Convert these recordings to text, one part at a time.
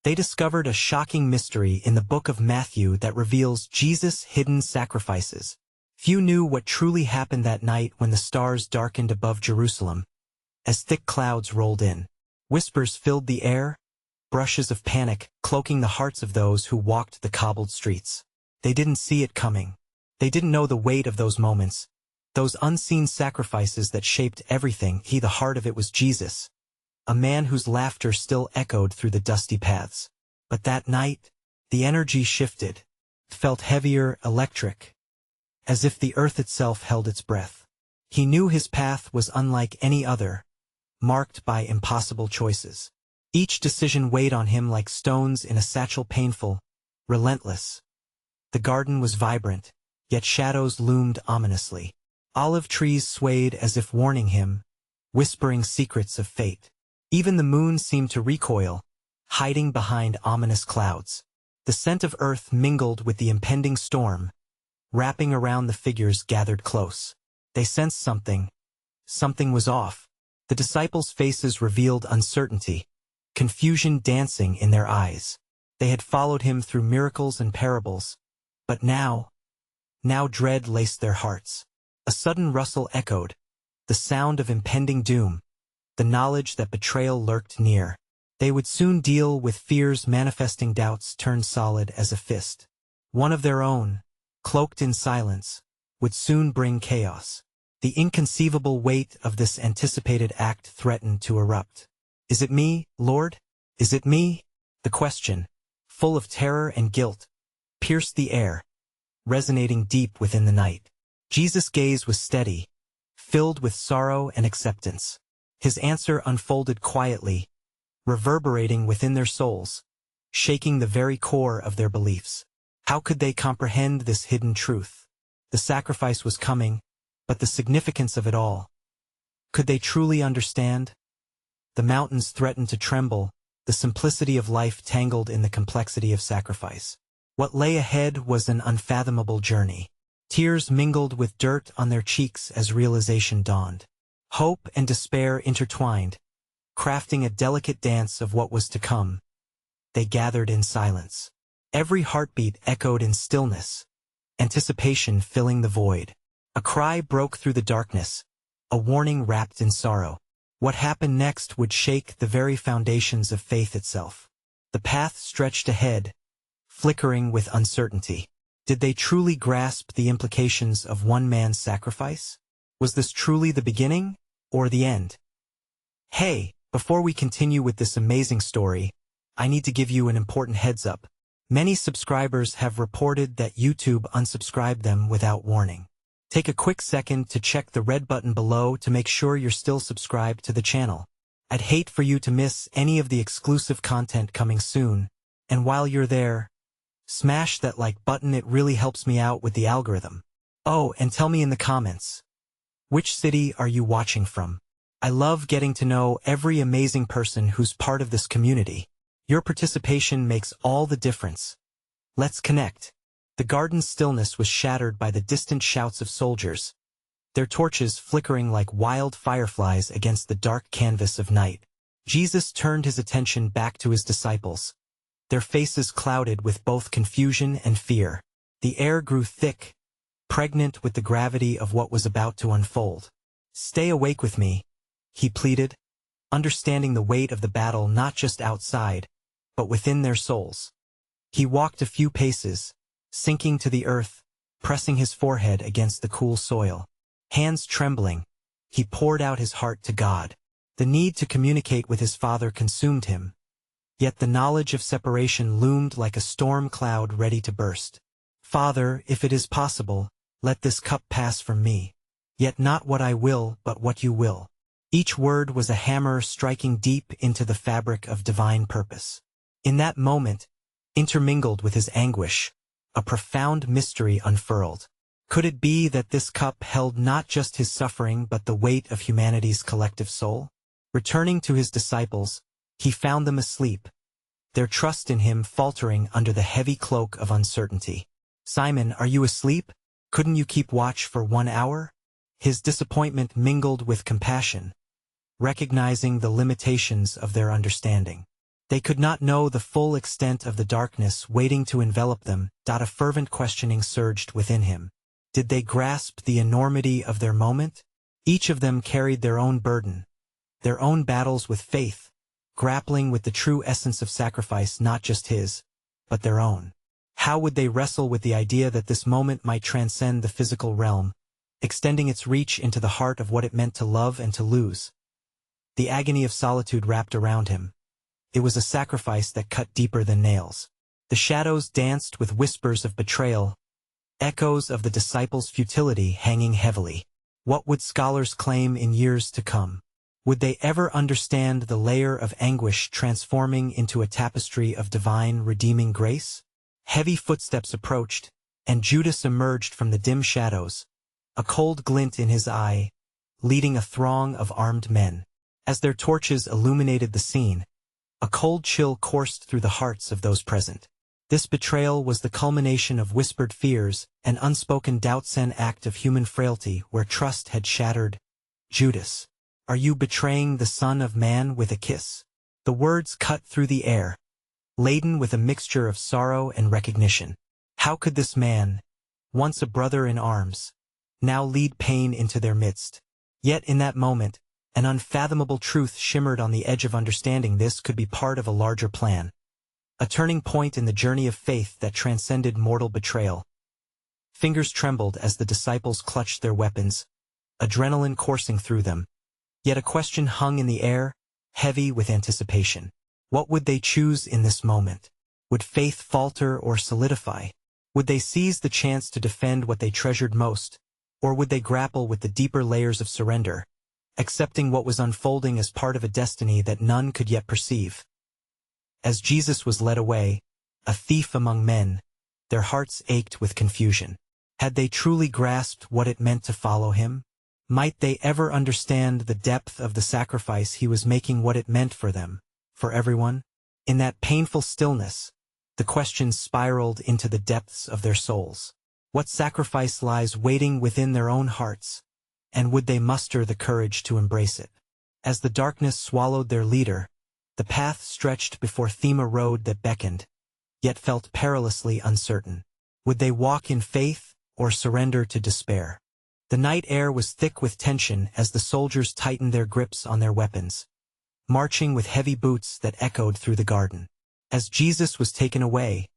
They discovered a shocking mystery in the book of Matthew that reveals Jesus' hidden sacrifices. Few knew what truly happened that night when the stars darkened above Jerusalem. As thick clouds rolled in, whispers filled the air, brushes of panic cloaking the hearts of those who walked the cobbled streets. They didn't see it coming. They didn't know the weight of those moments, those unseen sacrifices that shaped everything. The heart of it was Jesus, a man whose laughter still echoed through the dusty paths. But that night, the energy shifted. It felt heavier, electric, as if the earth itself held its breath. He knew his path was unlike any other, marked by impossible choices. Each decision weighed on him like stones in a satchel, painful, relentless. The garden was vibrant, yet shadows loomed ominously. Olive trees swayed as if warning him, whispering secrets of fate. Even the moon seemed to recoil, hiding behind ominous clouds. The scent of earth mingled with the impending storm, wrapping around the figures gathered close. They sensed something. Something was off. The disciples' faces revealed uncertainty, confusion dancing in their eyes. They had followed him through miracles and parables, but now dread laced their hearts. A sudden rustle echoed, the sound of impending doom, the knowledge that betrayal lurked near. They would soon deal with fears manifesting, doubts turned solid as a fist. One of their own, cloaked in silence, would soon bring chaos. The inconceivable weight of this anticipated act threatened to erupt. "Is it me, Lord? Is it me?" The question, full of terror and guilt, pierced the air, resonating deep within the night. Jesus' gaze was steady, filled with sorrow and acceptance. His answer unfolded quietly, reverberating within their souls, shaking the very core of their beliefs. How could they comprehend this hidden truth? The sacrifice was coming, but the significance of it all. Could they truly understand? The mountains threatened to tremble, the simplicity of life tangled in the complexity of sacrifice. What lay ahead was an unfathomable journey. Tears mingled with dirt on their cheeks as realization dawned. Hope and despair intertwined, crafting a delicate dance of what was to come. They gathered in silence. Every heartbeat echoed in stillness, anticipation filling the void. A cry broke through the darkness, a warning wrapped in sorrow. What happened next would shake the very foundations of faith itself. The path stretched ahead, flickering with uncertainty. Did they truly grasp the implications of one man's sacrifice? Was this truly the beginning, or the end? Hey, before we continue with this amazing story, I need to give you an important heads up. Many subscribers have reported that YouTube unsubscribed them without warning. Take a quick second to check the red button below to make sure you're still subscribed to the channel. I'd hate for you to miss any of the exclusive content coming soon, and while you're there, smash that like button. It really helps me out with the algorithm. Oh, and tell me in the comments, which city are you watching from? I love getting to know every amazing person who's part of this community. Your participation makes all the difference. Let's connect. The garden's stillness was shattered by the distant shouts of soldiers, their torches flickering like wild fireflies against the dark canvas of night. Jesus turned his attention back to his disciples, their faces clouded with both confusion and fear. The air grew thick, pregnant with the gravity of what was about to unfold. "Stay awake with me," he pleaded, understanding the weight of the battle not just outside, but within their souls. He walked a few paces, sinking to the earth, pressing his forehead against the cool soil. Hands trembling, he poured out his heart to God. The need to communicate with his Father consumed him, yet the knowledge of separation loomed like a storm cloud ready to burst. "Father, if it is possible, let this cup pass from me. Yet not what I will, but what you will." Each word was a hammer striking deep into the fabric of divine purpose. In that moment, intermingled with his anguish, a profound mystery unfurled. Could it be that this cup held not just his suffering but the weight of humanity's collective soul? Returning to his disciples, he found them asleep, their trust in him faltering under the heavy cloak of uncertainty. "Simon, are you asleep? Couldn't you keep watch for 1 hour?" His disappointment mingled with compassion, recognizing the limitations of their understanding. They could not know the full extent of the darkness waiting to envelop them. A fervent questioning surged within him. Did they grasp the enormity of their moment? Each of them carried their own burden, their own battles with faith, grappling with the true essence of sacrifice, not just his, but their own. How would they wrestle with the idea that this moment might transcend the physical realm, extending its reach into the heart of what it meant to love and to lose? The agony of solitude wrapped around him. It was a sacrifice that cut deeper than nails. The shadows danced with whispers of betrayal, echoes of the disciples' futility hanging heavily. What would scholars claim in years to come? Would they ever understand the layer of anguish transforming into a tapestry of divine redeeming grace? Heavy footsteps approached, and Judas emerged from the dim shadows, a cold glint in his eye, leading a throng of armed men. As their torches illuminated the scene, a cold chill coursed through the hearts of those present. This betrayal was the culmination of whispered fears, an unspoken doubts, an act of human frailty where trust had shattered. Judas, are you betraying the Son of Man with a kiss? The words cut through the air, laden with a mixture of sorrow and recognition. How could this man, once a brother in arms, now lead pain into their midst? Yet in that moment, an unfathomable truth shimmered on the edge of understanding. This could be part of a larger plan. A turning point in the journey of faith that transcended mortal betrayal. Fingers trembled as the disciples clutched their weapons, adrenaline coursing through them. Yet a question hung in the air, heavy with anticipation. What would they choose in this moment? Would faith falter or solidify? Would they seize the chance to defend what they treasured most? Or would they grapple with the deeper layers of surrender, accepting what was unfolding as part of a destiny that none could yet perceive? As Jesus was led away, a thief among men, their hearts ached with confusion. Had they truly grasped what it meant to follow him? Might they ever understand the depth of the sacrifice he was making, what it meant for them, for everyone? In that painful stillness, the questions spiraled into the depths of their souls. What sacrifice lies waiting within their own hearts? And would they muster the courage to embrace it? As the darkness swallowed their leader, the path stretched before them, a road that beckoned, yet felt perilously uncertain. Would they walk in faith or surrender to despair? The night air was thick with tension as the soldiers tightened their grips on their weapons, marching with heavy boots that echoed through the garden. As Jesus was taken away,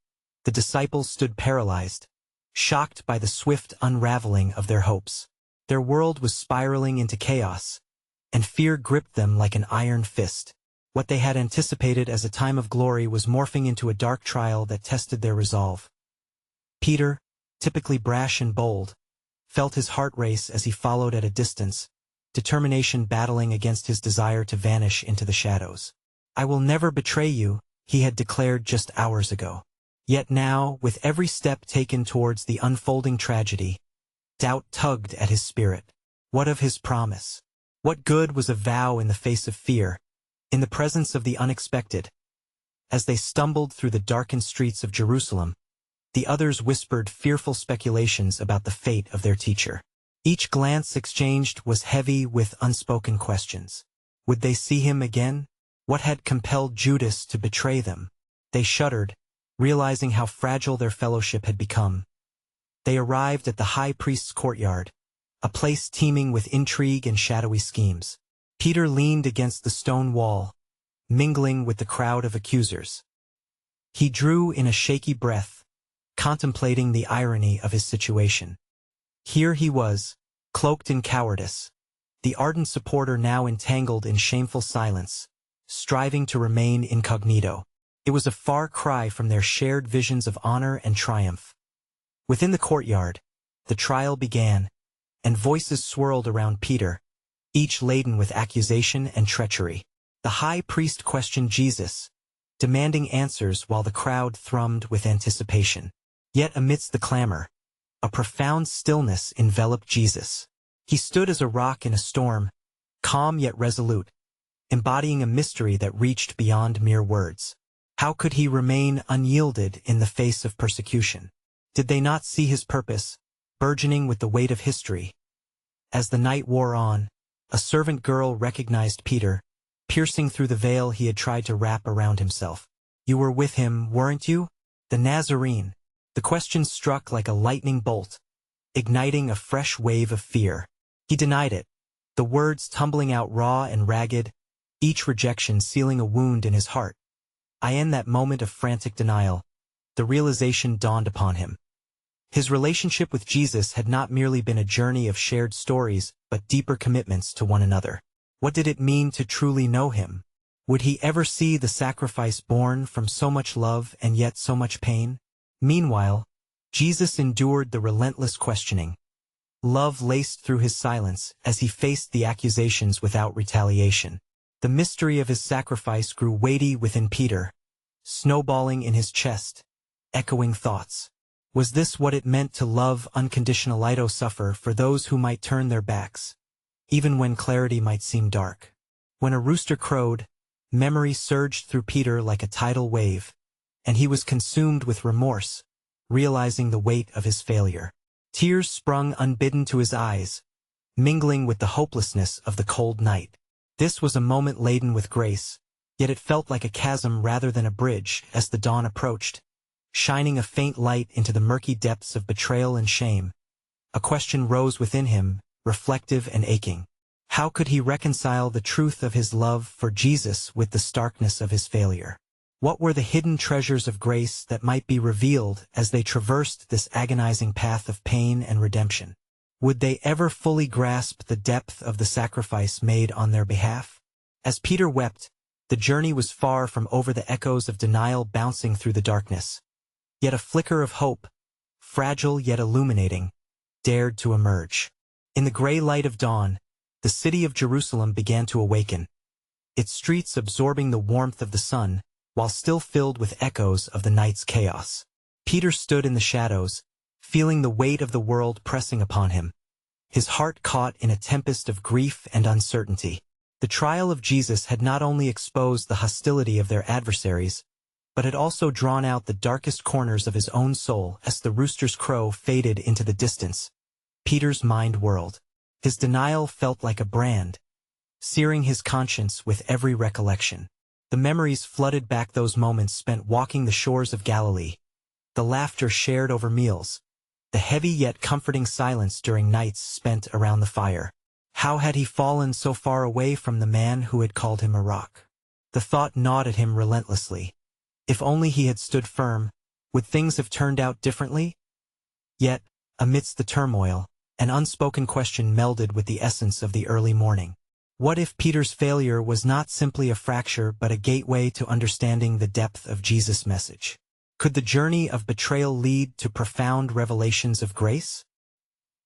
the disciples stood paralyzed, shocked by the swift unraveling of their hopes. Their world was spiraling into chaos, and fear gripped them like an iron fist. What they had anticipated as a time of glory was morphing into a dark trial that tested their resolve. Peter, typically brash and bold, felt his heart race as he followed at a distance, determination battling against his desire to vanish into the shadows. "I will never betray you," he had declared just hours ago. Yet now, with every step taken towards the unfolding tragedy, doubt tugged at his spirit. What of his promise? What good was a vow in the face of fear, in the presence of the unexpected? As they stumbled through the darkened streets of Jerusalem, the others whispered fearful speculations about the fate of their teacher. Each glance exchanged was heavy with unspoken questions. Would they see him again? What had compelled Judas to betray them? They shuddered, realizing how fragile their fellowship had become. They arrived at the high priest's courtyard, a place teeming with intrigue and shadowy schemes. Peter leaned against the stone wall, mingling with the crowd of accusers. He drew in a shaky breath, contemplating the irony of his situation. Here he was, cloaked in cowardice, the ardent supporter now entangled in shameful silence, striving to remain incognito. It was a far cry from their shared visions of honor and triumph. Within the courtyard, the trial began, and voices swirled around Peter, each laden with accusation and treachery. The high priest questioned Jesus, demanding answers while the crowd thrummed with anticipation. Yet amidst the clamor, a profound stillness enveloped Jesus. He stood as a rock in a storm, calm yet resolute, embodying a mystery that reached beyond mere words. How could he remain unyielded in the face of persecution? Did they not see his purpose, burgeoning with the weight of history? As the night wore on, a servant girl recognized Peter, piercing through the veil he had tried to wrap around himself. "You were with him, weren't you? The Nazarene?" The question struck like a lightning bolt, igniting a fresh wave of fear. He denied it, the words tumbling out raw and ragged, each rejection sealing a wound in his heart. In that moment of frantic denial, the realization dawned upon him. His relationship with Jesus had not merely been a journey of shared stories, but deeper commitments to one another. What did it mean to truly know him? Would he ever see the sacrifice born from so much love and yet so much pain? Meanwhile, Jesus endured the relentless questioning. Love laced through his silence as he faced the accusations without retaliation. The mystery of his sacrifice grew weighty within Peter, snowballing in his chest, echoing thoughts. Was this what it meant to love unconditionally, to suffer for those who might turn their backs, even when clarity might seem dark? When a rooster crowed, memory surged through Peter like a tidal wave, and he was consumed with remorse, realizing the weight of his failure. Tears sprung unbidden to his eyes, mingling with the hopelessness of the cold night. This was a moment laden with grace, yet it felt like a chasm rather than a bridge as the dawn approached, shining a faint light into the murky depths of betrayal and shame. A question rose within him, reflective and aching. How could he reconcile the truth of his love for Jesus with the starkness of his failure? What were the hidden treasures of grace that might be revealed as they traversed this agonizing path of pain and redemption? Would they ever fully grasp the depth of the sacrifice made on their behalf? As Peter wept, the journey was far from over, the echoes of denial bouncing through the darkness. Yet a flicker of hope, fragile yet illuminating, dared to emerge. In the gray light of dawn, the city of Jerusalem began to awaken, its streets absorbing the warmth of the sun, while still filled with echoes of the night's chaos. Peter stood in the shadows, feeling the weight of the world pressing upon him, his heart caught in a tempest of grief and uncertainty. The trial of Jesus had not only exposed the hostility of their adversaries, but had also drawn out the darkest corners of his own soul. As the rooster's crow faded into the distance, Peter's mind whirled. His denial felt like a brand, searing his conscience with every recollection. The memories flooded back, those moments spent walking the shores of Galilee, the laughter shared over meals, the heavy yet comforting silence during nights spent around the fire. How had he fallen so far away from the man who had called him a rock? The thought gnawed at him relentlessly. If only he had stood firm, would things have turned out differently? Yet, amidst the turmoil, an unspoken question melded with the essence of the early morning. What if Peter's failure was not simply a fracture but a gateway to understanding the depth of Jesus' message? Could the journey of betrayal lead to profound revelations of grace?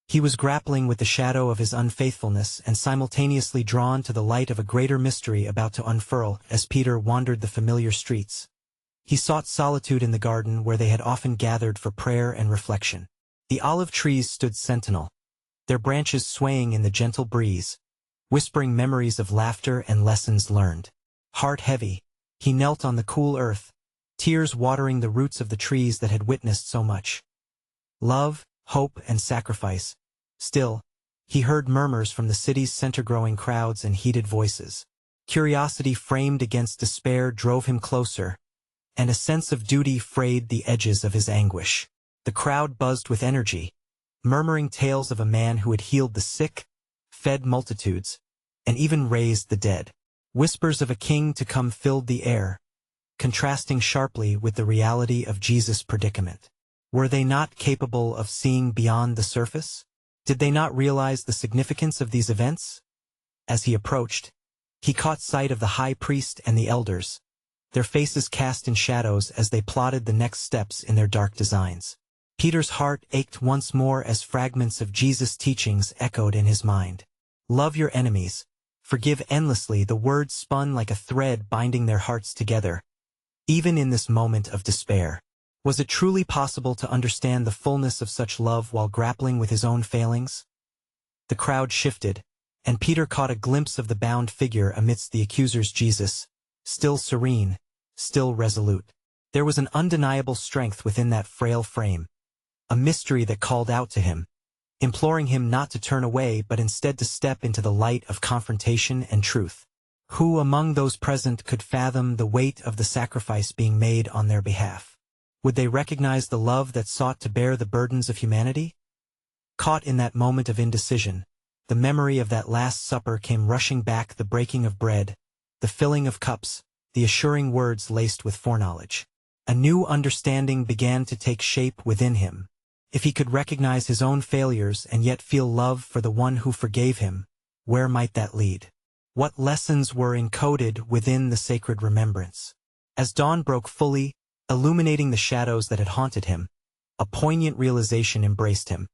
He was grappling with the shadow of his unfaithfulness and simultaneously drawn to the light of a greater mystery about to unfurl. As Peter wandered the familiar streets, he sought solitude in the garden where they had often gathered for prayer and reflection. The olive trees stood sentinel, their branches swaying in the gentle breeze, whispering memories of laughter and lessons learned. Heart heavy, he knelt on the cool earth, tears watering the roots of the trees that had witnessed so much love, hope, and sacrifice. Still, he heard murmurs from the city's center-growing crowds and heated voices. Curiosity framed against despair drove him closer, and a sense of duty frayed the edges of his anguish. The crowd buzzed with energy, murmuring tales of a man who had healed the sick, fed multitudes, and even raised the dead. Whispers of a king to come filled the air, contrasting sharply with the reality of Jesus' predicament. Were they not capable of seeing beyond the surface? Did they not realize the significance of these events? As he approached, he caught sight of the high priest and the elders, their faces cast in shadows as they plotted the next steps in their dark designs. Peter's heart ached once more as fragments of Jesus' teachings echoed in his mind. Love your enemies, forgive endlessly. The words spun like a thread binding their hearts together, even in this moment of despair. Was it truly possible to understand the fullness of such love while grappling with his own failings? The crowd shifted, and Peter caught a glimpse of the bound figure amidst the accusers. Jesus, still serene, still resolute. There was an undeniable strength within that frail frame, a mystery that called out to him, imploring him not to turn away but instead to step into the light of confrontation and truth. Who among those present could fathom the weight of the sacrifice being made on their behalf? Would they recognize the love that sought to bear the burdens of humanity? Caught in that moment of indecision, the memory of that Last Supper came rushing back, the breaking of bread, the filling of cups, the assuring words laced with foreknowledge. A new understanding began to take shape within him. If he could recognize his own failures and yet feel love for the one who forgave him, where might that lead? What lessons were encoded within the sacred remembrance? As dawn broke fully, illuminating the shadows that had haunted him, a poignant realization embraced him.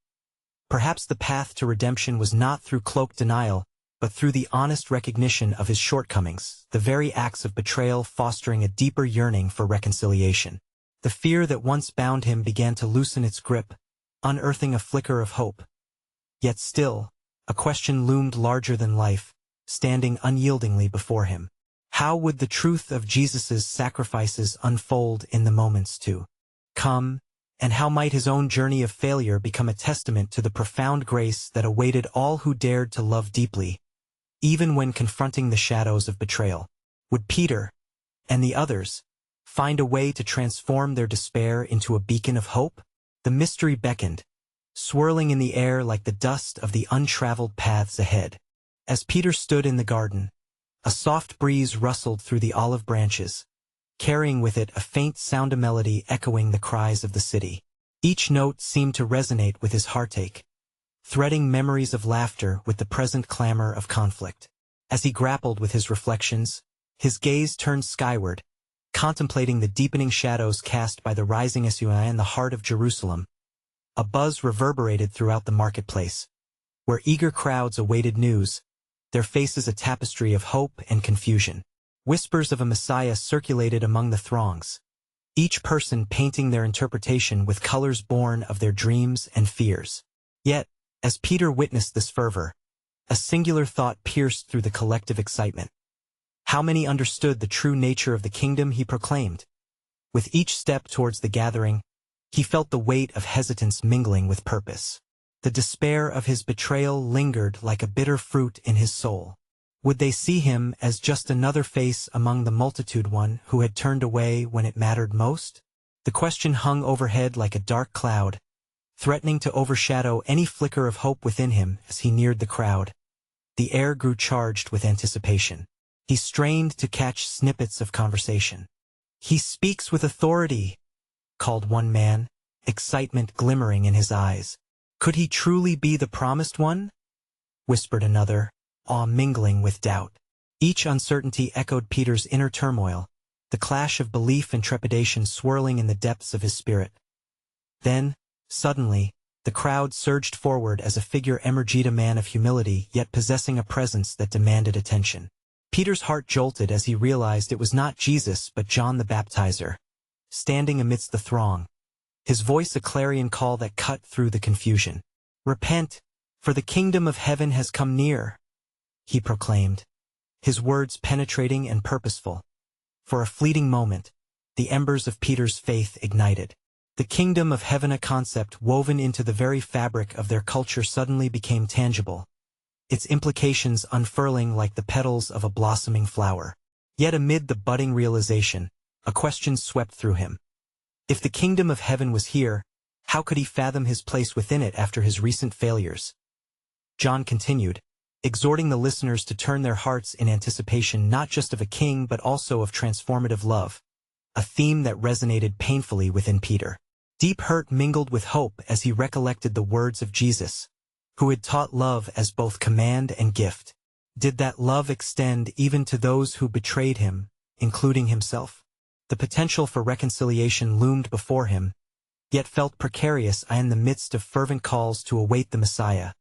Perhaps the path to redemption was not through cloaked denial, but through the honest recognition of his shortcomings, the very acts of betrayal fostering a deeper yearning for reconciliation. The fear that once bound him began to loosen its grip, unearthing a flicker of hope. Yet still, a question loomed larger than life, standing unyieldingly before him. How would the truth of Jesus' sacrifices unfold in the moments to come, and how might his own journey of failure become a testament to the profound grace that awaited all who dared to love deeply, even when confronting the shadows of betrayal? Would Peter, and the others, find a way to transform their despair into a beacon of hope? The mystery beckoned, swirling in the air like the dust of the untraveled paths ahead. As Peter stood in the garden, a soft breeze rustled through the olive branches, carrying with it a faint sound, a melody echoing the cries of the city. Each note seemed to resonate with his heartache, threading memories of laughter with the present clamor of conflict. As he grappled with his reflections, his gaze turned skyward, contemplating the deepening shadows cast by the rising sun in the heart of Jerusalem. A buzz reverberated throughout the marketplace, where eager crowds awaited news, their faces a tapestry of hope and confusion. Whispers of a Messiah circulated among the throngs, each person painting their interpretation with colors born of their dreams and fears. Yet, as Peter witnessed this fervor, a singular thought pierced through the collective excitement. How many understood the true nature of the kingdom he proclaimed? With each step towards the gathering, he felt the weight of hesitance mingling with purpose. The despair of his betrayal lingered like a bitter fruit in his soul. Would they see him as just another face among the multitude, one who had turned away when it mattered most? The question hung overhead like a dark cloud, threatening to overshadow any flicker of hope within him. As he neared the crowd, the air grew charged with anticipation. He strained to catch snippets of conversation. "He speaks with authority," called one man, excitement glimmering in his eyes. "Could he truly be the promised one?" whispered another, awe mingling with doubt. Each uncertainty echoed Peter's inner turmoil, the clash of belief and trepidation swirling in the depths of his spirit. Then, suddenly, the crowd surged forward as a figure emerged, a man of humility yet possessing a presence that demanded attention. Peter's heart jolted as he realized it was not Jesus but John the Baptizer, standing amidst the throng, his voice a clarion call that cut through the confusion. "Repent, for the kingdom of heaven has come near," he proclaimed, his words penetrating and purposeful. For a fleeting moment, the embers of Peter's faith ignited. The kingdom of heaven, a concept woven into the very fabric of their culture, suddenly became tangible, its implications unfurling like the petals of a blossoming flower. Yet amid the budding realization, a question swept through him. If the kingdom of heaven was here, how could he fathom his place within it after his recent failures? John continued, exhorting the listeners to turn their hearts in anticipation not just of a king but also of transformative love, a theme that resonated painfully within Peter. Deep hurt mingled with hope as he recollected the words of Jesus, who had taught love as both command and gift. Did that love extend even to those who betrayed him, including himself? The potential for reconciliation loomed before him, yet felt precarious in the midst of fervent calls to await the Messiah.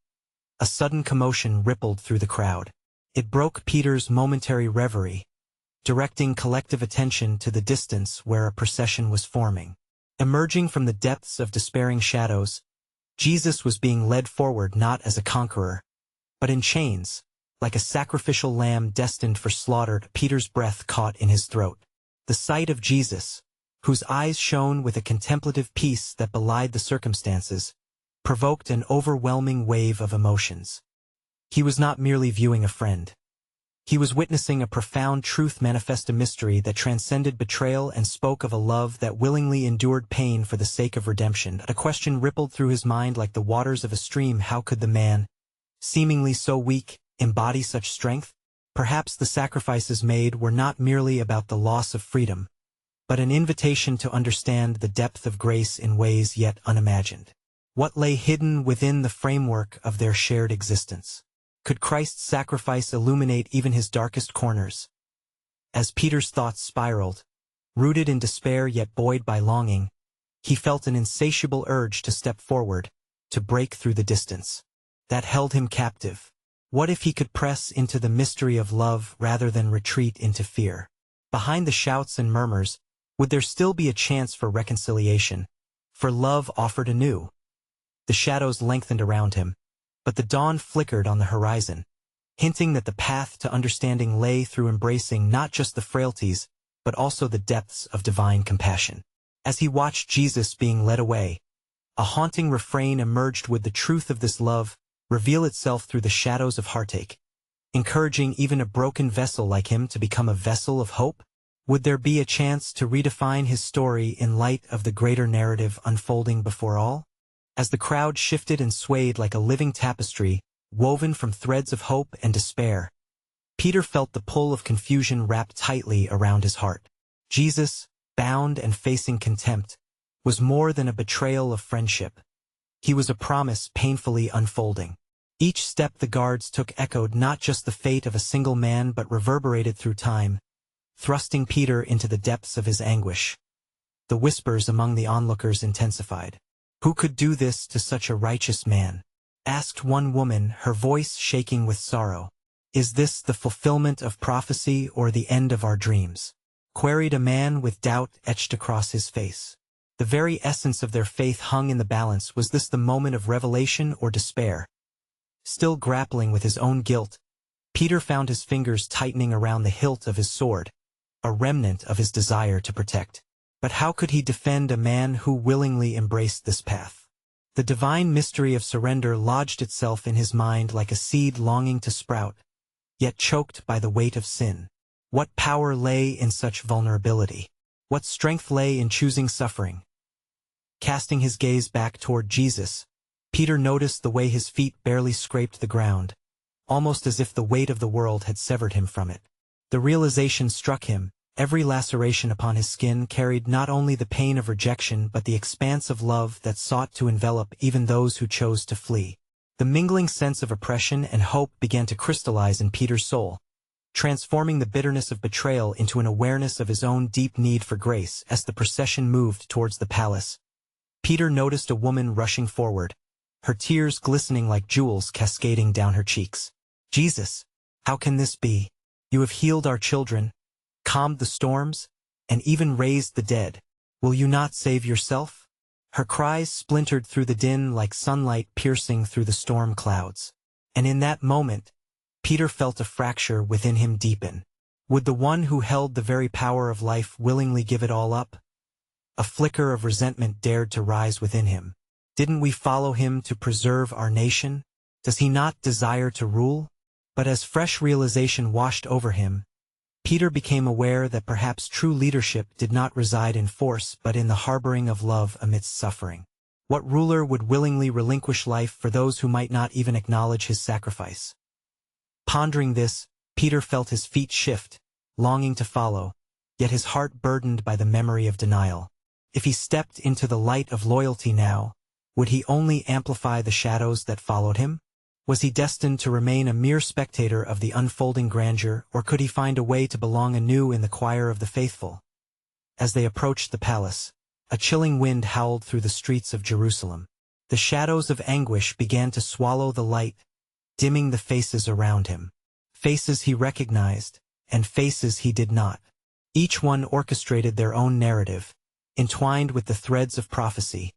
A sudden commotion rippled through the crowd. It broke Peter's momentary reverie, directing collective attention to the distance where a procession was forming. Emerging from the depths of despairing shadows, Jesus was being led forward not as a conqueror, but in chains, like a sacrificial lamb destined for slaughter. Peter's breath caught in his throat. The sight of Jesus, whose eyes shone with a contemplative peace that belied the circumstances, provoked an overwhelming wave of emotions. He was not merely viewing a friend. He was witnessing a profound truth manifest, a mystery that transcended betrayal and spoke of a love that willingly endured pain for the sake of redemption. A question rippled through his mind like the waters of a stream. How could the man, seemingly so weak, embody such strength? Perhaps the sacrifices made were not merely about the loss of freedom, but an invitation to understand the depth of grace in ways yet unimagined. What lay hidden within the framework of their shared existence? Could Christ's sacrifice illuminate even his darkest corners? As Peter's thoughts spiraled, rooted in despair yet buoyed by longing, he felt an insatiable urge to step forward, to break through the distance that held him captive. What if he could press into the mystery of love rather than retreat into fear? Behind the shouts and murmurs, would there still be a chance for reconciliation, for love offered anew? The shadows lengthened around him, but the dawn flickered on the horizon, hinting that the path to understanding lay through embracing not just the frailties, but also the depths of divine compassion. As he watched Jesus being led away, a haunting refrain emerged: would the truth of this love reveal itself through the shadows of heartache, encouraging even a broken vessel like him to become a vessel of hope? Would there be a chance to redefine his story in light of the greater narrative unfolding before all? As the crowd shifted and swayed like a living tapestry, woven from threads of hope and despair, Peter felt the pull of confusion wrapped tightly around his heart. Jesus, bound and facing contempt, was more than a betrayal of friendship. He was a promise painfully unfolding. Each step the guards took echoed not just the fate of a single man but reverberated through time, thrusting Peter into the depths of his anguish. The whispers among the onlookers intensified. "Who could do this to such a righteous man?" asked one woman, her voice shaking with sorrow. "Is this the fulfillment of prophecy or the end of our dreams?" queried a man with doubt etched across his face. The very essence of their faith hung in the balance. Was this the moment of revelation or despair? Still grappling with his own guilt, Peter found his fingers tightening around the hilt of his sword, a remnant of his desire to protect. But how could he defend a man who willingly embraced this path? The divine mystery of surrender lodged itself in his mind like a seed longing to sprout, yet choked by the weight of sin. What power lay in such vulnerability? What strength lay in choosing suffering? Casting his gaze back toward Jesus, Peter noticed the way his feet barely scraped the ground, almost as if the weight of the world had severed him from it. The realization struck him: every laceration upon his skin carried not only the pain of rejection but the expanse of love that sought to envelop even those who chose to flee. The mingling sense of oppression and hope began to crystallize in Peter's soul, transforming the bitterness of betrayal into an awareness of his own deep need for grace. As the procession moved towards the palace, Peter noticed a woman rushing forward, her tears glistening like jewels cascading down her cheeks. "Jesus, how can this be? You have healed our children, calmed the storms, and even raised the dead. Will you not save yourself?" Her cries splintered through the din like sunlight piercing through the storm clouds. And in that moment, Peter felt a fracture within him deepen. Would the one who held the very power of life willingly give it all up? A flicker of resentment dared to rise within him. Didn't we follow him to preserve our nation? Does he not desire to rule? But as fresh realization washed over him, Peter became aware that perhaps true leadership did not reside in force but in the harboring of love amidst suffering. What ruler would willingly relinquish life for those who might not even acknowledge his sacrifice? Pondering this, Peter felt his feet shift, longing to follow, yet his heart burdened by the memory of denial. If he stepped into the light of loyalty now, would he only amplify the shadows that followed him? Was he destined to remain a mere spectator of the unfolding grandeur, or could he find a way to belong anew in the choir of the faithful? As they approached the palace, a chilling wind howled through the streets of Jerusalem. The shadows of anguish began to swallow the light, dimming the faces around him. Faces he recognized, and faces he did not. Each one orchestrated their own narrative, entwined with the threads of prophecy.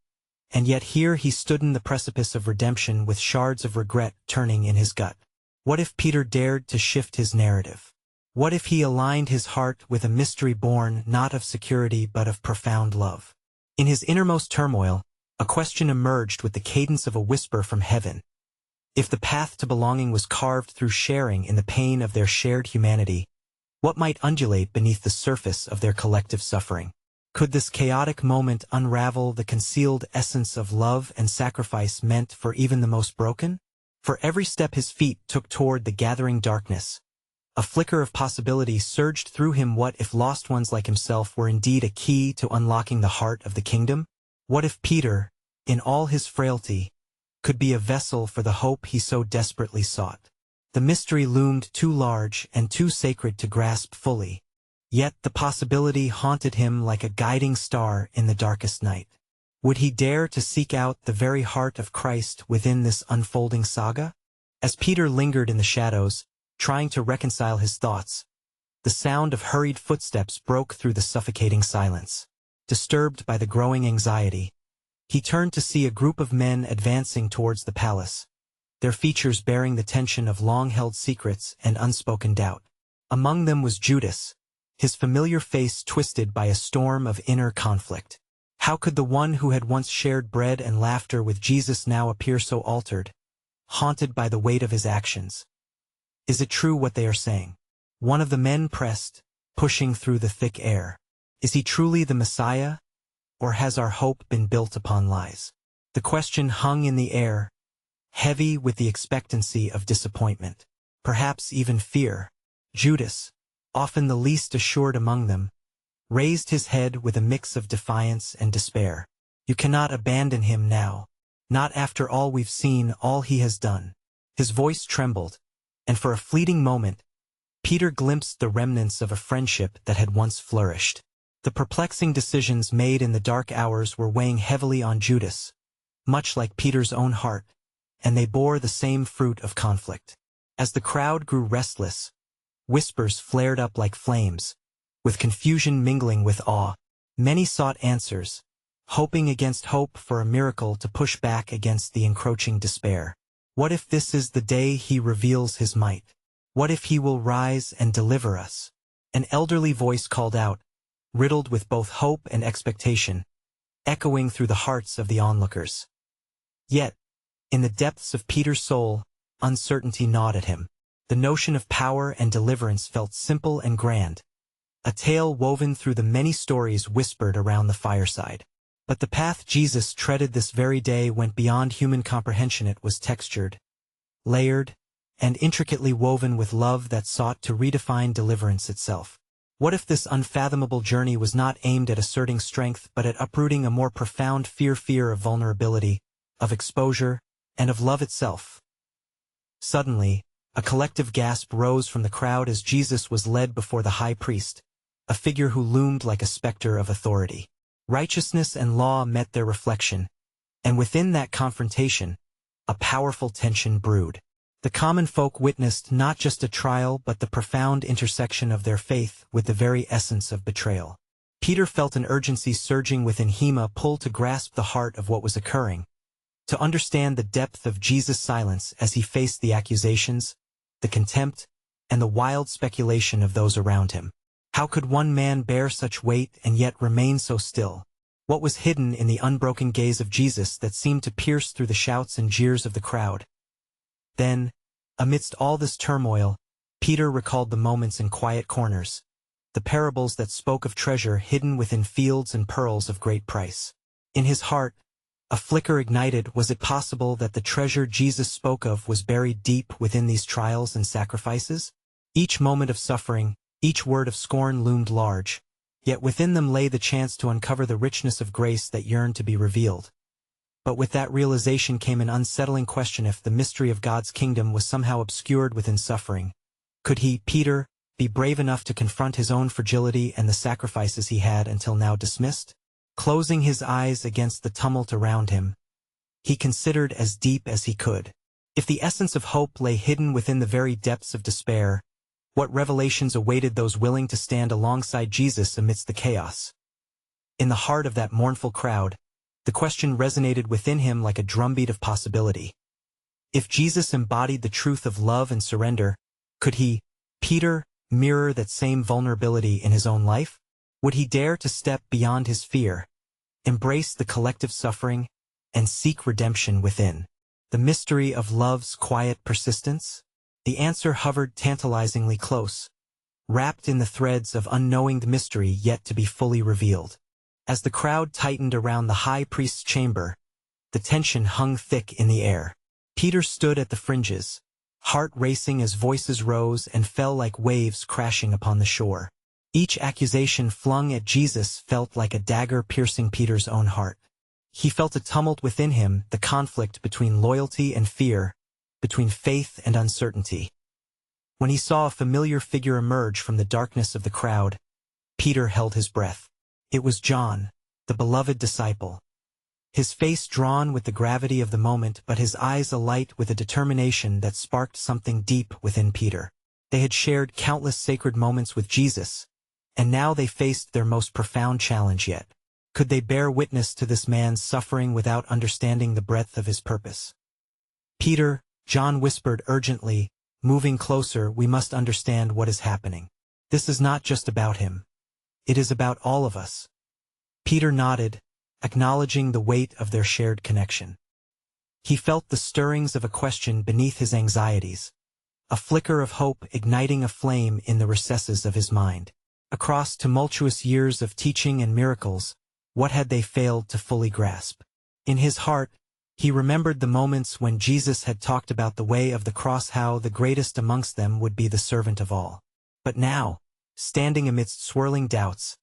And yet here he stood in the precipice of redemption with shards of regret turning in his gut. What if Peter dared to shift his narrative? What if he aligned his heart with a mystery born not of security but of profound love? In his innermost turmoil, a question emerged with the cadence of a whisper from heaven. If the path to belonging was carved through sharing in the pain of their shared humanity, what might undulate beneath the surface of their collective suffering? Could this chaotic moment unravel the concealed essence of love and sacrifice meant for even the most broken? For every step his feet took toward the gathering darkness, a flicker of possibility surged through him. What if lost ones like himself were indeed a key to unlocking the heart of the kingdom? What if Peter, in all his frailty, could be a vessel for the hope he so desperately sought? The mystery loomed too large and too sacred to grasp fully, yet the possibility haunted him like a guiding star in the darkest night. Would he dare to seek out the very heart of Christ within this unfolding saga? As Peter lingered in the shadows, trying to reconcile his thoughts, the sound of hurried footsteps broke through the suffocating silence. Disturbed by the growing anxiety, he turned to see a group of men advancing towards the palace, their features bearing the tension of long-held secrets and unspoken doubt. Among them was Judas, his familiar face twisted by a storm of inner conflict. How could the one who had once shared bread and laughter with Jesus now appear so altered, haunted by the weight of his actions? Is it true what they are saying? One of the men pressed, pushing through the thick air. Is he truly the Messiah, or has our hope been built upon lies? The question hung in the air, heavy with the expectancy of disappointment, perhaps even fear. Judas, often the least assured among them, raised his head with a mix of defiance and despair. You cannot abandon him now, not after all we've seen, all he has done. His voice trembled, and for a fleeting moment, Peter glimpsed the remnants of a friendship that had once flourished. The perplexing decisions made in the dark hours were weighing heavily on Judas, much like Peter's own heart, and they bore the same fruit of conflict. As the crowd grew restless, whispers flared up like flames, with confusion mingling with awe. Many sought answers, hoping against hope for a miracle to push back against the encroaching despair. What if this is the day he reveals his might? What if he will rise and deliver us? An elderly voice called out, riddled with both hope and expectation, echoing through the hearts of the onlookers. Yet, in the depths of Peter's soul, uncertainty gnawed at him. The notion of power and deliverance felt simple and grand, a tale woven through the many stories whispered around the fireside. But the path Jesus treaded this very day went beyond human comprehension. It was textured, layered, and intricately woven with love that sought to redefine deliverance itself. What if this unfathomable journey was not aimed at asserting strength but at uprooting a more profound fear of vulnerability, of exposure, and of love itself? Suddenly, a collective gasp rose from the crowd as Jesus was led before the high priest, a figure who loomed like a specter of authority. Righteousness and law met their reflection, and within that confrontation, a powerful tension brewed. The common folk witnessed not just a trial but the profound intersection of their faith with the very essence of betrayal. Peter felt an urgency surging within him, a pull to grasp the heart of what was occurring, to understand the depth of Jesus' silence as he faced the accusations, the contempt, and the wild speculation of those around him. How could one man bear such weight and yet remain so still? What was hidden in the unbroken gaze of Jesus that seemed to pierce through the shouts and jeers of the crowd? Then, amidst all this turmoil, Peter recalled the moments in quiet corners, the parables that spoke of treasure hidden within fields and pearls of great price. In his heart, a flicker ignited. Was it possible that the treasure Jesus spoke of was buried deep within these trials and sacrifices? Each moment of suffering, each word of scorn loomed large, yet within them lay the chance to uncover the richness of grace that yearned to be revealed. But with that realization came an unsettling question: if the mystery of God's kingdom was somehow obscured within suffering, could he, Peter, be brave enough to confront his own fragility and the sacrifices he had until now dismissed? Closing his eyes against the tumult around him, he considered as deep as he could. If the essence of hope lay hidden within the very depths of despair, what revelations awaited those willing to stand alongside Jesus amidst the chaos? In the heart of that mournful crowd, the question resonated within him like a drumbeat of possibility. If Jesus embodied the truth of love and surrender, could he, Peter, mirror that same vulnerability in his own life? Would he dare to step beyond his fear, embrace the collective suffering, and seek redemption within? The mystery of love's quiet persistence? The answer hovered tantalizingly close, wrapped in the threads of unknowing mystery yet to be fully revealed. As the crowd tightened around the high priest's chamber, the tension hung thick in the air. Peter stood at the fringes, heart racing as voices rose and fell like waves crashing upon the shore. Each accusation flung at Jesus felt like a dagger piercing Peter's own heart. He felt a tumult within him, the conflict between loyalty and fear, between faith and uncertainty. When he saw a familiar figure emerge from the darkness of the crowd, Peter held his breath. It was John, the beloved disciple. His face drawn with the gravity of the moment, but his eyes alight with a determination that sparked something deep within Peter. They had shared countless sacred moments with Jesus, and now they faced their most profound challenge yet. Could they bear witness to this man's suffering without understanding the breadth of his purpose? Peter, John whispered urgently, moving closer, we must understand what is happening. This is not just about him. It is about all of us. Peter nodded, acknowledging the weight of their shared connection. He felt the stirrings of a question beneath his anxieties, a flicker of hope igniting a flame in the recesses of his mind. Across tumultuous years of teaching and miracles, what had they failed to fully grasp? In his heart, he remembered the moments when Jesus had talked about the way of the cross, how the greatest amongst them would be the servant of all. But now, standing amidst swirling doubts,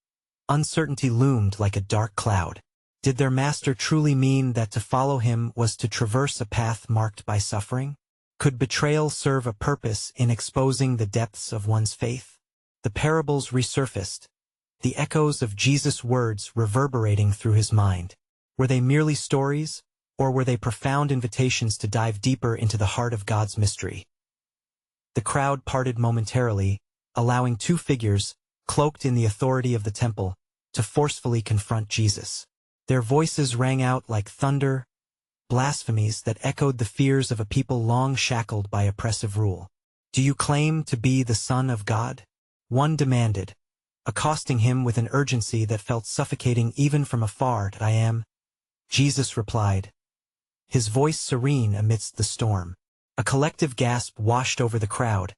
uncertainty loomed like a dark cloud. Did their master truly mean that to follow him was to traverse a path marked by suffering? Could betrayal serve a purpose in exposing the depths of one's faith? The parables resurfaced, the echoes of Jesus' words reverberating through his mind. Were they merely stories, or were they profound invitations to dive deeper into the heart of God's mystery? The crowd parted momentarily, allowing two figures, cloaked in the authority of the temple, to forcefully confront Jesus. Their voices rang out like thunder, blasphemies that echoed the fears of a people long shackled by oppressive rule. "Do you claim to be the Son of God?" one demanded, accosting him with an urgency that felt suffocating even from afar. "I am," Jesus replied, his voice serene amidst the storm. A collective gasp washed over the crowd,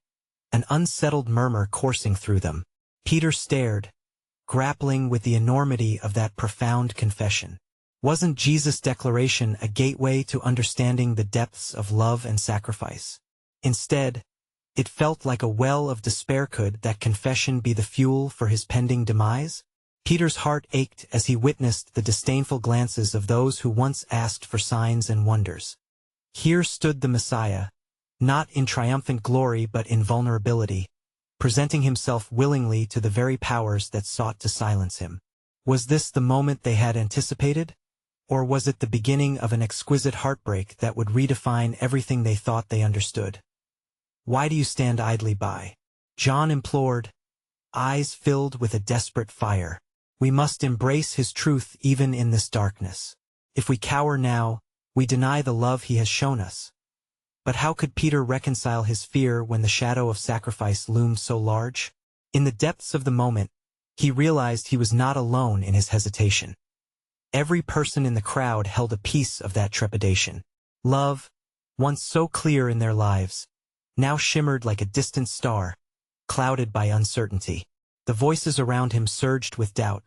an unsettled murmur coursing through them. Peter stared, grappling with the enormity of that profound confession. Wasn't Jesus' declaration a gateway to understanding the depths of love and sacrifice? Instead, it felt like a well of despair. Could that confession be the fuel for his pending demise? Peter's heart ached as he witnessed the disdainful glances of those who once asked for signs and wonders. Here stood the Messiah, not in triumphant glory but in vulnerability, presenting himself willingly to the very powers that sought to silence him. Was this the moment they had anticipated? Or was it the beginning of an exquisite heartbreak that would redefine everything they thought they understood? "Why do you stand idly by?" John implored, eyes filled with a desperate fire. "We must embrace his truth even in this darkness. If we cower now, we deny the love he has shown us." But how could Peter reconcile his fear when the shadow of sacrifice loomed so large? In the depths of the moment, he realized he was not alone in his hesitation. Every person in the crowd held a piece of that trepidation. Love, once so clear in their lives, now shimmered like a distant star, clouded by uncertainty. The voices around him surged with doubt,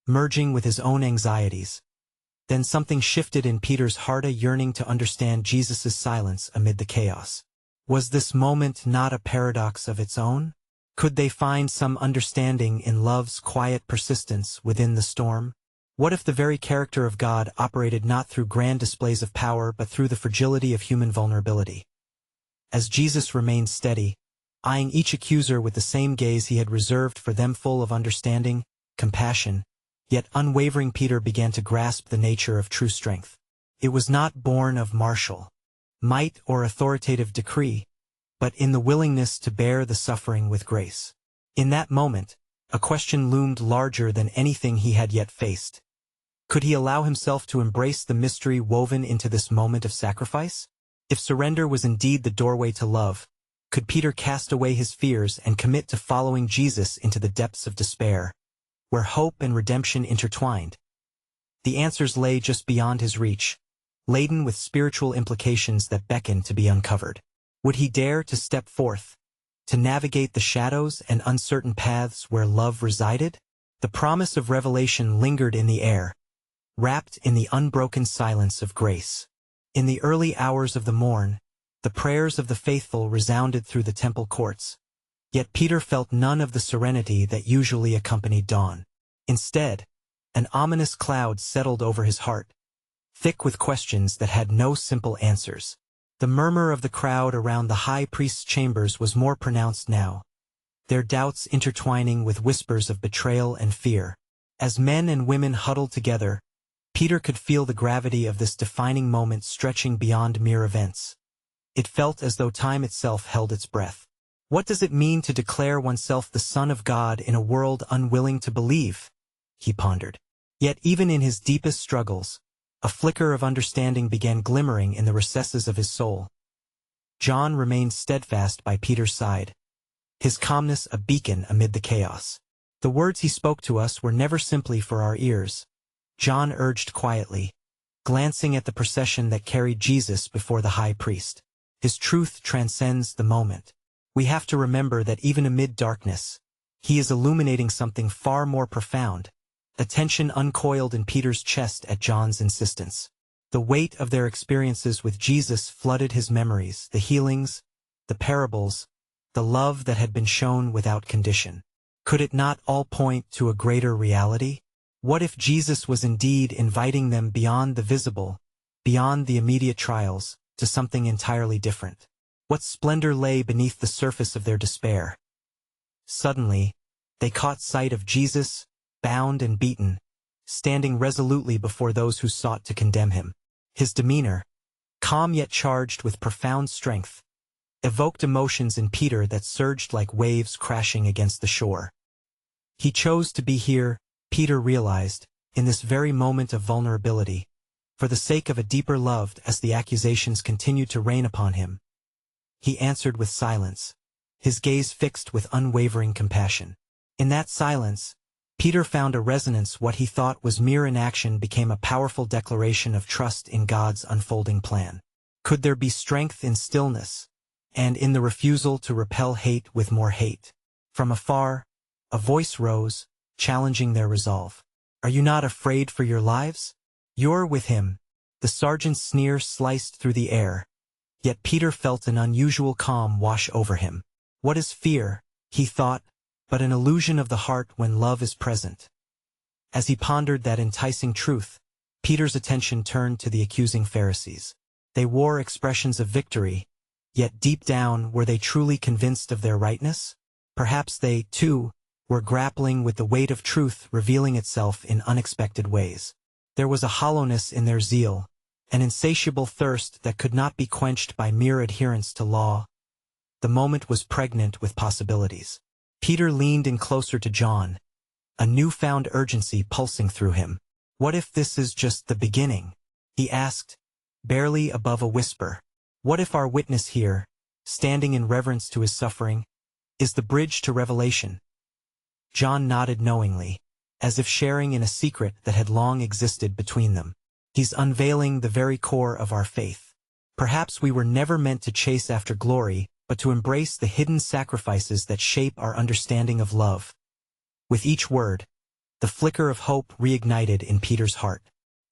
merging with his own anxieties. Then something shifted in Peter's heart, a yearning to understand Jesus' silence amid the chaos. Was this moment not a paradox of its own? Could they find some understanding in love's quiet persistence within the storm? What if the very character of God operated not through grand displays of power but through the fragility of human vulnerability? As Jesus remained steady, eyeing each accuser with the same gaze he had reserved for them, full of understanding, compassion, yet unwavering, Peter began to grasp the nature of true strength. It was not born of martial might or authoritative decree, but in the willingness to bear the suffering with grace. In that moment, a question loomed larger than anything he had yet faced. Could he allow himself to embrace the mystery woven into this moment of sacrifice? If surrender was indeed the doorway to love, could Peter cast away his fears and commit to following Jesus into the depths of despair, where hope and redemption intertwined? The answers lay just beyond his reach, laden with spiritual implications that beckoned to be uncovered. Would he dare to step forth, to navigate the shadows and uncertain paths where love resided? The promise of revelation lingered in the air, wrapped in the unbroken silence of grace. In the early hours of the morn, the prayers of the faithful resounded through the temple courts. Yet Peter felt none of the serenity that usually accompanied dawn. Instead, an ominous cloud settled over his heart, thick with questions that had no simple answers. The murmur of the crowd around the high priest's chambers was more pronounced now, their doubts intertwining with whispers of betrayal and fear. As men and women huddled together, Peter could feel the gravity of this defining moment stretching beyond mere events. It felt as though time itself held its breath. What does it mean to declare oneself the Son of God in a world unwilling to believe? He pondered. Yet even in his deepest struggles, a flicker of understanding began glimmering in the recesses of his soul. John remained steadfast by Peter's side, his calmness a beacon amid the chaos. The words he spoke to us were never simply for our ears, John urged quietly, glancing at the procession that carried Jesus before the high priest. His truth transcends the moment. We have to remember that even amid darkness, he is illuminating something far more profound. Attention uncoiled in Peter's chest at John's insistence. The weight of their experiences with Jesus flooded his memories, the healings, the parables, the love that had been shown without condition. Could it not all point to a greater reality? What if Jesus was indeed inviting them beyond the visible, beyond the immediate trials, to something entirely different? What splendor lay beneath the surface of their despair? Suddenly, they caught sight of Jesus, bound and beaten, standing resolutely before those who sought to condemn him. His demeanor, calm yet charged with profound strength, evoked emotions in Peter that surged like waves crashing against the shore. He chose to be here, Peter realized, in this very moment of vulnerability, for the sake of a deeper love. As the accusations continued to rain upon him, he answered with silence, his gaze fixed with unwavering compassion. In that silence, Peter found a resonance. What he thought was mere inaction became a powerful declaration of trust in God's unfolding plan. Could there be strength in stillness, and in the refusal to repel hate with more hate? From afar, a voice rose, challenging their resolve. Are you not afraid for your lives? You're with him. The sergeant's sneer sliced through the air, yet Peter felt an unusual calm wash over him. What is fear, he thought, but an illusion of the heart when love is present? As he pondered that enticing truth, Peter's attention turned to the accusing Pharisees. They wore expressions of victory, yet deep down were they truly convinced of their rightness? Perhaps they, too, were grappling with the weight of truth revealing itself in unexpected ways. There was a hollowness in their zeal, an insatiable thirst that could not be quenched by mere adherence to law. The moment was pregnant with possibilities. Peter leaned in closer to John, a newfound urgency pulsing through him. What if this is just the beginning? He asked, barely above a whisper. What if our witness here, standing in reverence to his suffering, is the bridge to revelation? John nodded knowingly, as if sharing in a secret that had long existed between them. He's unveiling the very core of our faith. Perhaps we were never meant to chase after glory, but to embrace the hidden sacrifices that shape our understanding of love. With each word, the flicker of hope reignited in Peter's heart.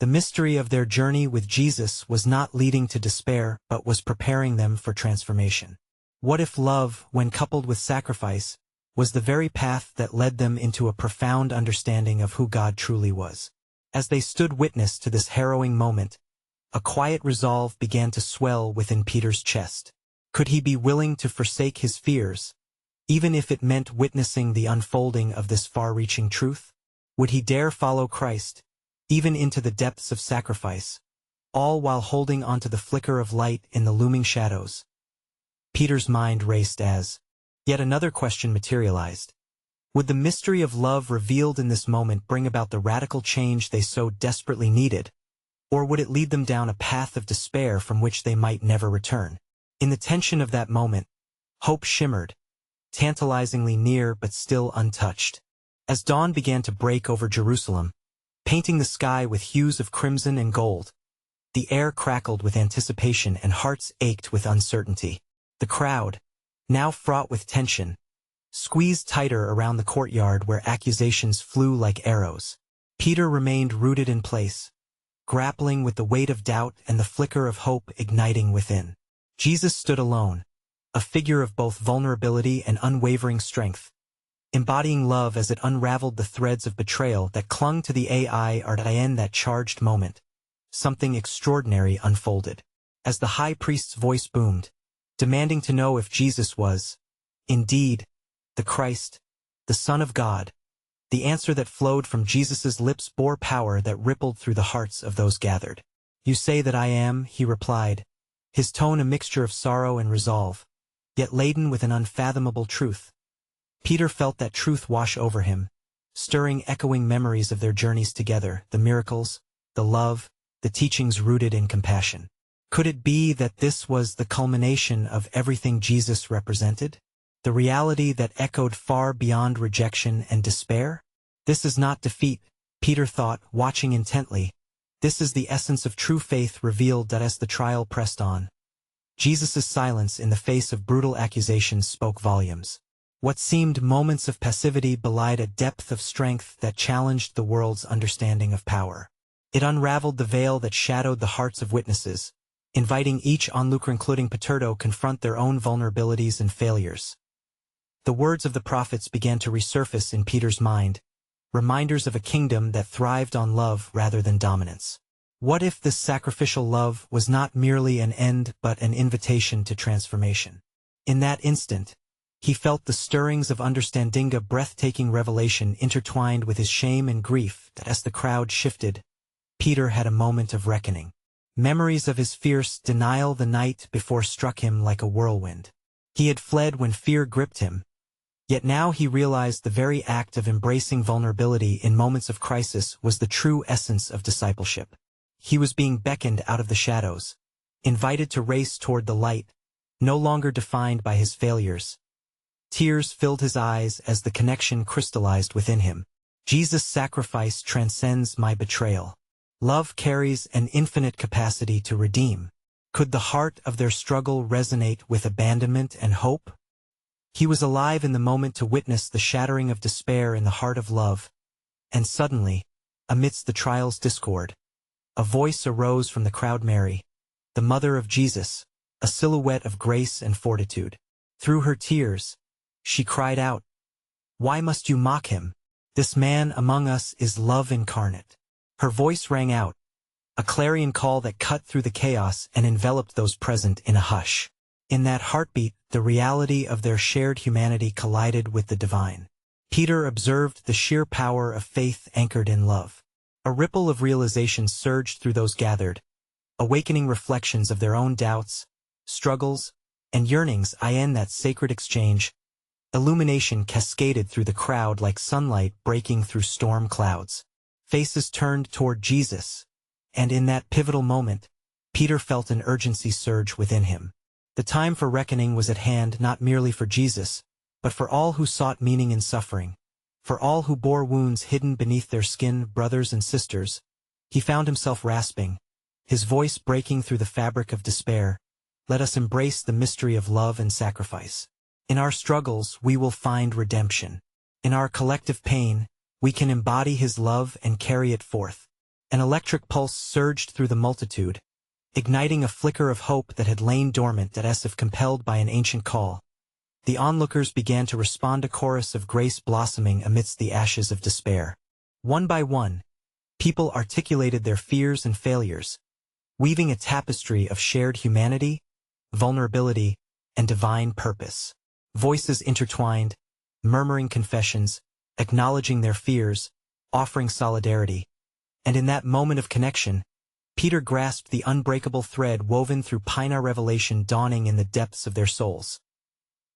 The mystery of their journey with Jesus was not leading to despair, but was preparing them for transformation. What if love, when coupled with sacrifice, was the very path that led them into a profound understanding of who God truly was? As they stood witness to this harrowing moment, a quiet resolve began to swell within Peter's chest. Could he be willing to forsake his fears, even if it meant witnessing the unfolding of this far-reaching truth? Would he dare follow Christ, even into the depths of sacrifice, all while holding onto the flicker of light in the looming shadows? Peter's mind raced as yet another question materialized. Would the mystery of love revealed in this moment bring about the radical change they so desperately needed, or would it lead them down a path of despair from which they might never return? In the tension of that moment, hope shimmered, tantalizingly near but still untouched. As dawn began to break over Jerusalem, painting the sky with hues of crimson and gold, The air crackled with anticipation and hearts ached with uncertainty. The crowd, now fraught with tension, squeezed tighter around the courtyard where accusations flew like arrows. Peter remained rooted in place, grappling with the weight of doubt and the flicker of hope igniting within. Jesus stood alone, a figure of both vulnerability and unwavering strength, embodying love as it unraveled the threads of betrayal that clung to the in that charged moment. Something extraordinary unfolded. As the high priest's voice boomed, demanding to know if Jesus was, indeed, the Christ, the Son of God, the answer that flowed from Jesus's lips bore power that rippled through the hearts of those gathered. "You say that I am," he replied, his tone a mixture of sorrow and resolve, yet laden with an unfathomable truth. Peter felt that truth wash over him, stirring echoing memories of their journeys together, the miracles, the love, the teachings rooted in compassion. Could it be that this was the culmination of everything Jesus represented? The reality that echoed far beyond rejection and despair? This is not defeat, Peter thought, watching intently. This is the essence of true faith revealed that as the trial pressed on. Jesus' silence in the face of brutal accusations spoke volumes. What seemed moments of passivity belied a depth of strength that challenged the world's understanding of power. It unraveled the veil that shadowed the hearts of witnesses, inviting each onlooker including Peter confront their own vulnerabilities and failures. The words of the prophets began to resurface in Peter's mind, reminders of a kingdom that thrived on love rather than dominance. What if this sacrificial love was not merely an end but an invitation to transformation? In that instant, he felt the stirrings of understanding, a breathtaking revelation intertwined with his shame and grief that as the crowd shifted, Peter had a moment of reckoning. Memories of his fierce denial the night before struck him like a whirlwind. He had fled when fear gripped him, yet now he realized the very act of embracing vulnerability in moments of crisis was the true essence of discipleship. He was being beckoned out of the shadows, invited to race toward the light, no longer defined by his failures. Tears filled his eyes as the connection crystallized within him. Jesus' sacrifice transcends my betrayal. Love carries an infinite capacity to redeem. Could the heart of their struggle resonate with abandonment and hope? He was alive in the moment to witness the shattering of despair in the heart of love. And suddenly, amidst the trial's discord, a voice arose from the crowd, Mary, the mother of Jesus, a silhouette of grace and fortitude. Through her tears, she cried out, "Why must you mock him? This man among us is love incarnate." Her voice rang out, a clarion call that cut through the chaos and enveloped those present in a hush. In that heartbeat, the reality of their shared humanity collided with the divine. Peter observed the sheer power of faith anchored in love. A ripple of realization surged through those gathered, awakening reflections of their own doubts, struggles, and yearnings in that sacred exchange. Illumination cascaded through the crowd like sunlight breaking through storm clouds. Faces turned toward Jesus, and in that pivotal moment, Peter felt an urgency surge within him. The time for reckoning was at hand, not merely for Jesus, but for all who sought meaning in suffering, for all who bore wounds hidden beneath their skin. Brothers and sisters, he found himself rasping, his voice breaking through the fabric of despair. Let us embrace the mystery of love and sacrifice. In our struggles, we will find redemption. In our collective pain, we can embody his love and carry it forth. An electric pulse surged through the multitude, igniting a flicker of hope that had lain dormant as if compelled by an ancient call. The onlookers began to respond, a chorus of grace blossoming amidst the ashes of despair. One by one, people articulated their fears and failures, weaving a tapestry of shared humanity, vulnerability, and divine purpose. Voices intertwined, murmuring confessions, acknowledging their fears, offering solidarity. And in that moment of connection, Peter grasped the unbreakable thread woven through Pinar revelation dawning in the depths of their souls.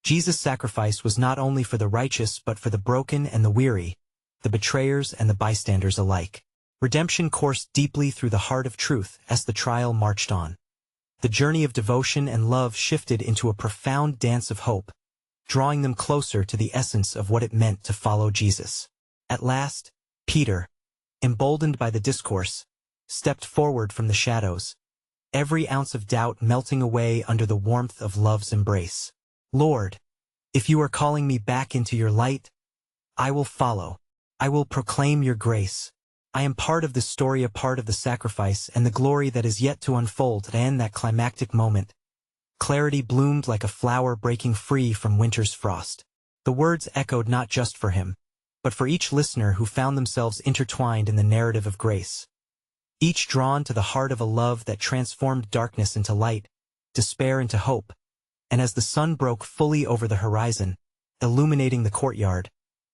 Jesus' sacrifice was not only for the righteous but for the broken and the weary, the betrayers and the bystanders alike. Redemption coursed deeply through the heart of truth as the trial marched on. The journey of devotion and love shifted into a profound dance of hope, drawing them closer to the essence of what it meant to follow Jesus. At last, Peter, emboldened by the discourse, stepped forward from the shadows, every ounce of doubt melting away under the warmth of love's embrace. Lord, if you are calling me back into your light, I will follow. I will proclaim your grace. I am part of the story, a part of the sacrifice and the glory that is yet to unfold. And that climactic moment, clarity bloomed like a flower breaking free from winter's frost. The words echoed not just for him, but for each listener who found themselves intertwined in the narrative of grace. Each drawn to the heart of a love that transformed darkness into light, despair into hope. And as the sun broke fully over the horizon, illuminating the courtyard,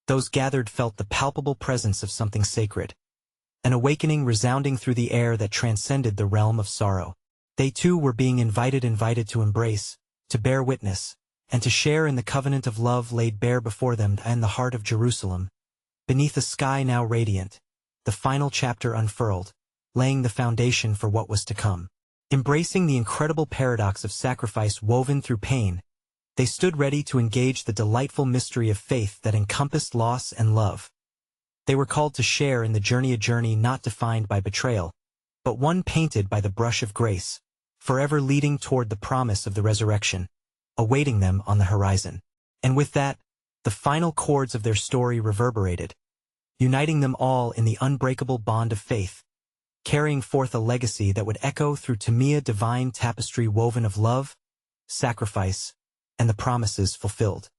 those gathered felt the palpable presence of something sacred. An awakening resounding through the air that transcended the realm of sorrow. They too were being invited to embrace, to bear witness, and to share in the covenant of love laid bare before them in the heart of Jerusalem. Beneath a sky now radiant, the final chapter unfurled, laying the foundation for what was to come. Embracing the incredible paradox of sacrifice woven through pain, they stood ready to engage the delightful mystery of faith that encompassed loss and love. They were called to share in the journey, a journey not defined by betrayal, but one painted by the brush of grace, forever leading toward the promise of the resurrection, awaiting them on the horizon. And with that, the final chords of their story reverberated, uniting them all in the unbreakable bond of faith, carrying forth a legacy that would echo through time, a divine tapestry woven of love, sacrifice, and the promises fulfilled.